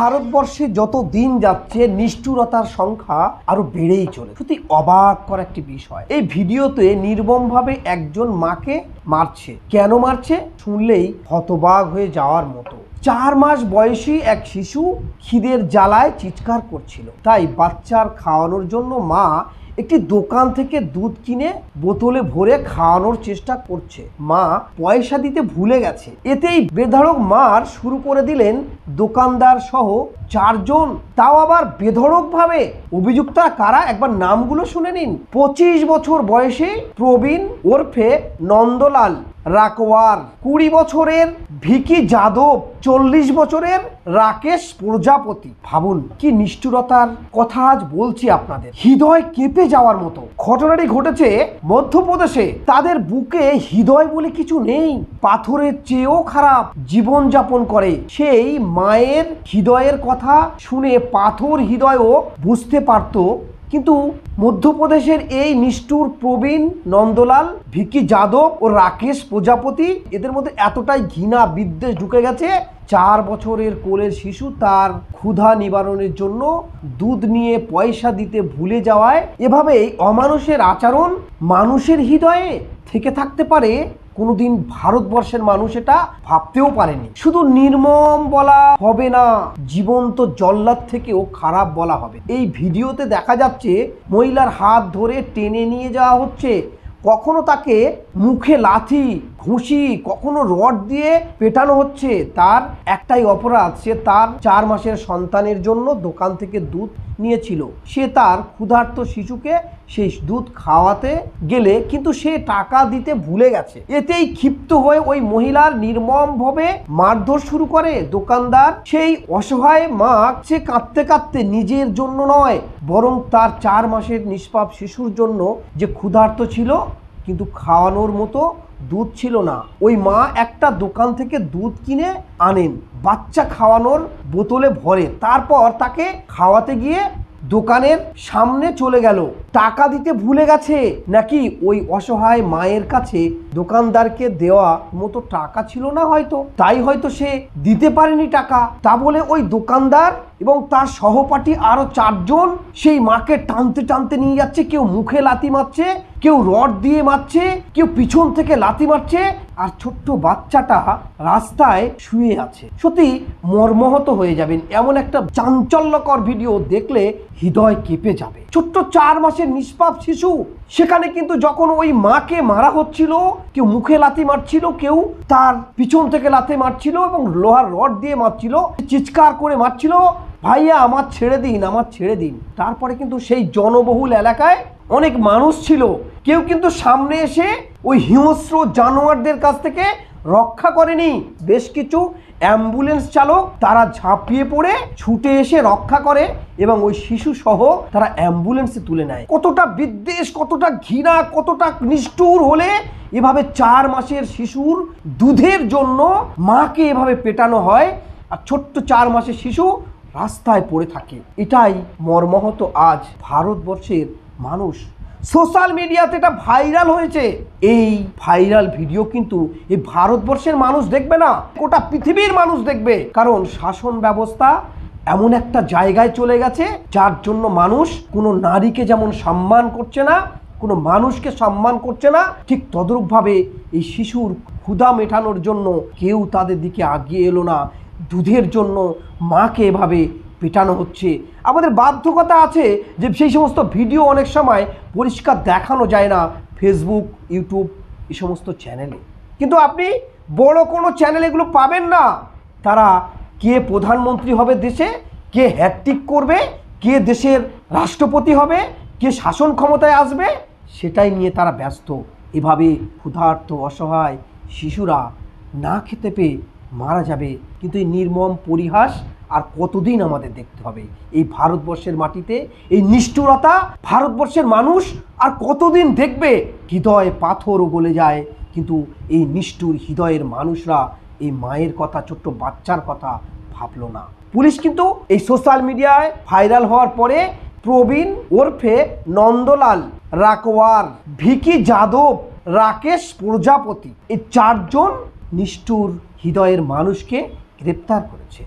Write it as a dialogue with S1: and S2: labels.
S1: ভারতবর্ষে যত দিন যাচ্ছে নিষ্ঠুরতার সংখ্যা আরো বেড়েই চলে। সত্যি অবাক করা একটি বিষয়। এই ভিডিওতে নির্মমভাবে একজন মাকে মারছে। কেন মারছে শুনলেই হতবাক হয়ে যাওয়ার মতো। 4 মাস বয়সী এক শিশু খিদের জ্বালায় চিৎকার করছিল, তাই বাচ্চার খাওয়ানোর জন্য মা একটি দোকান থেকে দুধ কিনে বোতলে ভরে খাওয়ানোর চেষ্টা করছে। মা পয়সা দিতে ভুলে গেছে। এতেই বেধড়ক মার শুরু করে দিলেন দোকানদার সহ 4 জন, তাও আবার বেধড়ক ভাবে। অভিযুক্তরা কারা একবার নামগুলো শুনে নিন। 25 বছর বয়সী প্রবীণ ওরফে নন্দলাল রাকওয়ার, 20 বছরের ভিকি যাদব, 40 বছরের রাকেশ প্রজাপতি। ভাবুন কি নিষ্ঠুরতার কথা আজ বলছি আপনাদের, হৃদয় কেঁপে যাওয়ার মতো। ঘটনাটি ঘটেছে মধ্যপ্রদেশে। তাদের বুকে হৃদয় বলে কিছু নেই, পাথরের চেয়েও খারাপ জীবন যাপন করে। সেই মায়ের হৃদয়ের কথা শুনে পাথর হৃদয়ও বুঝতে পারত, কিন্তু মধ্যপ্রদেশের এই নিষ্ঠুর প্রবীণ নন্দলাল, ভিকি যাদব ও রাকেশ প্রজাপতি, এদের মধ্যে এতটাই ঘৃণা বিদ্বেষ ঢুকে গেছে। 4 বছরের কোলের শিশু তার ক্ষুধা নিবারণের জন্য দুধ নিয়ে পয়সা দিতে ভুলে যাওয়ায় এভাবেই অমানুষের আচরণ মানুষের হৃদয়ে থেকে থাকতে পারে কোনোদিন ভারতবর্ষের মানুষ এটা ভাবতেও পারেনি। শুধু নির্মম বলা হবে না, জীবন্ত জল্লাদ থেকেও খারাপ বলা হবে। এই ভিডিওতে দেখা যাচ্ছে মহিলার হাত ধরে টেনে নিয়ে যাওয়া হচ্ছে, কখনো তাকে মুখে লাথি ঘুষি, কখনো রড দিয়ে পেটানো হচ্ছে। তার একটাই অপরাধ, সে তার 4 মাসের সন্তানের জন্য দোকান থেকে দুধ নিয়েছিল। সে তার ক্ষুধার্ত শিশুকে সেই দুধ খাওয়াতে গেলে কিন্তু সে টাকা দিতে ভুলে গেছে। এতেই ক্ষিপ্ত হয়ে ওই মহিলার নির্মমভাবে মারধর শুরু করে দোকানদার। সেই অসহায় মা সে কাঁদতে কাঁদতে নিজের জন্য নয়, বরং তার 4 মাসের নিষ্পাপ শিশুর জন্য, যে ক্ষুধার্ত ছিল কিন্তু খাওয়ানোর মতো দুধ ছিল না। ওই মা একটা দোকান থেকে দুধ কিনে আনেন, বাচ্চা খাওয়ানোর বোতলে ভরে, তারপর তাকে খাওয়াতে গিয়ে দোকানের সামনে চলে গেল। টাকা দিতে ভুলে গেছে নাকি ওই অসহায় মায়ের কাছে দোকানদারকে দেওয়া মতো টাকা ছিল না হয়তো, তাই হয়তো সে দিতে পারেনি টাকা। তা বলে ওই দোকানদার এবং তার সহপাঠী আরো 4 জন সেই মাকে টানতে টানতে নিয়ে যাচ্ছে। কেউ মুখে লাথি মারছে, কেউ রড দিয়ে মারছে, কেউ পিছন থেকে লাথি মারছে, আর ছোট্ট বাচ্চাটা রাস্তায় শুয়ে আছে। সত্যি মর্মাহত হয়ে যাবেন। এমন একটা চাঞ্চল্যকর ভিডিও দেখলে হৃদয় কেঁপে যাবে। ছোট্ট 4 মাসের নিষ্পাপ শিশু, সেখানে কিন্তু যখন ওই মাকে মারা হচ্ছিল, কেউ মুখে লাথি মারছিল, কেউ তার পিছন থেকে লাথি মারছিল এবং লোহার রড দিয়ে মারছিল, চিৎকার করে মারছিল, ভাইয়া আমার ছেড়ে দিন, আমার ছেড়ে দিন। তারপরে কিন্তু সেই জনবহুল এলাকায় অনেক মানুষ ছিল, কেউ কিন্তু সামনে এসে ওই হিংস্র জানোয়ারদের কাছ থেকে রক্ষা করেনি। বেশ কিছু অ্যাম্বুলেন্স চালক তারা ঝাঁপিয়ে পড়ে ছুটে এসে রক্ষা করে এবং ওই শিশু সহ তারা অ্যাম্বুলেন্সে তুলে নেয়। কতটা বিদ্বেষ, কতটা ঘৃণা, কতটা নিষ্ঠুর হলে এভাবে 4 মাসের শিশুর দুধের জন্য মাকে এভাবে পেটানো হয়, আর ছোট্ট 4 মাসের শিশু রাস্তায় পড়ে থাকে। এটাই মর্মাহত আজ ভারতবর্ষের মানুষ। সোশ্যাল মিডিয়াতে এটা ভাইরাল হয়েছে। এই ভাইরাল ভিডিও কিন্তু এই ভারতবর্ষের মানুষ দেখবে না, গোটা পৃথিবীর মানুষ দেখবে। কারণ শাসন ব্যবস্থা এমন একটা জায়গায় চলে গেছে যার জন্য মানুষ কোনো নারীকে যেমন সম্মান করছে না, কোনো মানুষকে সম্মান করছে না, ঠিক তদ্রূপভাবে এই শিশুর ক্ষুধা মেটানোর জন্য কেউ তাদের দিকে এগিয়ে এলো না। দুধের জন্য মাকে এভাবে পেটানো হচ্ছে। আমাদের বাধ্যকতা আছে যে সেই সমস্ত ভিডিও অনেক সময় পরিষ্কার দেখানো যায় না ফেসবুক, ইউটিউব এই সমস্ত চ্যানেলে, কিন্তু আপনি বড় কোনো চ্যানেলে এগুলো পাবেন না। তারা কে প্রধানমন্ত্রী হবে দেশে, কে হ্যাট্রিক করবে, কে দেশের রাষ্ট্রপতি হবে, কে শাসন ক্ষমতায় আসবে, সেটাই নিয়ে তারা ব্যস্ত। এভাবে ক্ষুধার্ত অসহায় শিশুরা না খেতে পেয়ে মারা যাবে। কিন্তু এই নির্মম পরিহাস আর কতদিন আমাদের দেখতে হবে এই ভারতবর্ষের মাটিতে? এই নিষ্ঠুরতা ভারতবর্ষের মানুষ আর কতদিন দেখবে? হৃদয়ে পাথরও গলে যায়, কিন্তু এই নিষ্ঠুর হৃদয়ের মানুষরা এই মায়ের কথা, ছোট্ট বাচ্চার কথা ভাবলো না। পুলিশ কিন্তু এই সোশ্যাল মিডিয়ায় ভাইরাল হওয়ার পরে প্রবীণ ওরফে নন্দলাল রাকওয়ার, ভিকি যাদব, রাকেশ প্রজাপতি, এই 4 জন নিষ্ঠুর হৃদয়ের মানুষকে গ্রেপ্তার করেছে।